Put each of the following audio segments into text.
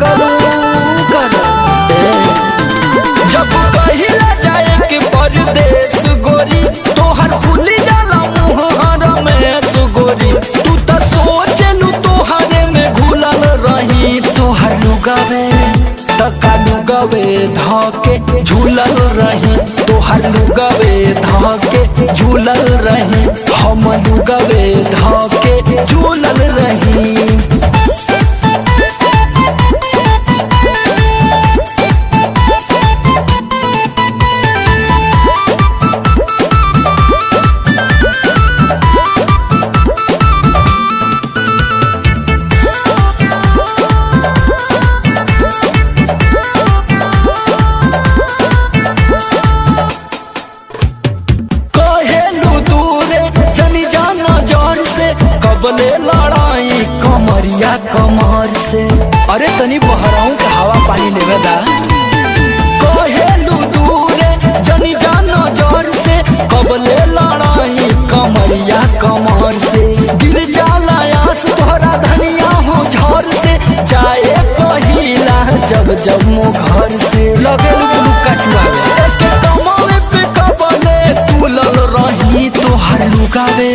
लगलू जब कहिला जाए के परदेश गोरी तोहर फूली जाला मुहर में सुगोरी तू तो सोचलू तोहरे में घुलल रही तोहर लुगावे तका लुगावे धके झूलल रही तोहर लुगावे धके झूलल रही हम लुगावे धके झूलल रही। कबले लड़ाई कमरिया कमर से अरे तनी बहराऊ के हवा पानी लेवे दा कहेलू दूरे जनी जाना जोर से कबले लड़ाई कमरिया कमर से दिल जाला आस तोहरा धनिया हो झर से जाए कहिला जब जब मो घर से लगल गुलू कचुआ के कमावे पे कबले तुलल रही तोहर लुगावे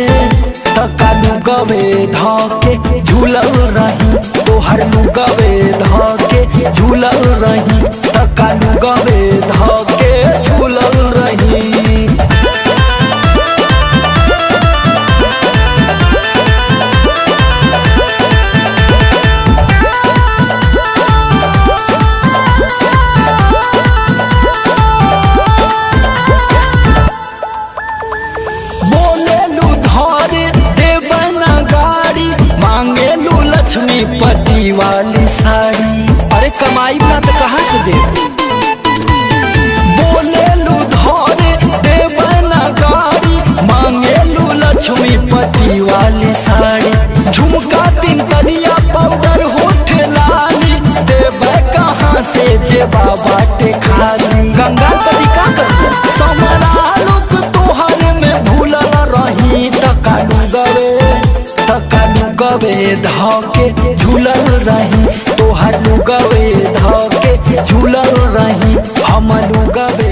तका लुगावे धके झूलल रही तोहर लुगावे धके झूलल रही तका लुगावे धके झूलल रही। लक्ष्मी पति वाली साड़ी अरे कमाई ना तो कहाँ से दे बोलेलू धरे देवना गाड़ी मांगेलू लक्ष्मी पति वाली साड़ी झुमका तीन तनिया पाउडर होठ लाली देवे कहाँ से जेबा बाटे खाली गंगा पति का कर समरा लोग तोहरे में भूलल रही तका लुगावे धके झूलल रही तोहर लुगावे धके झूलल रही हम लुगावे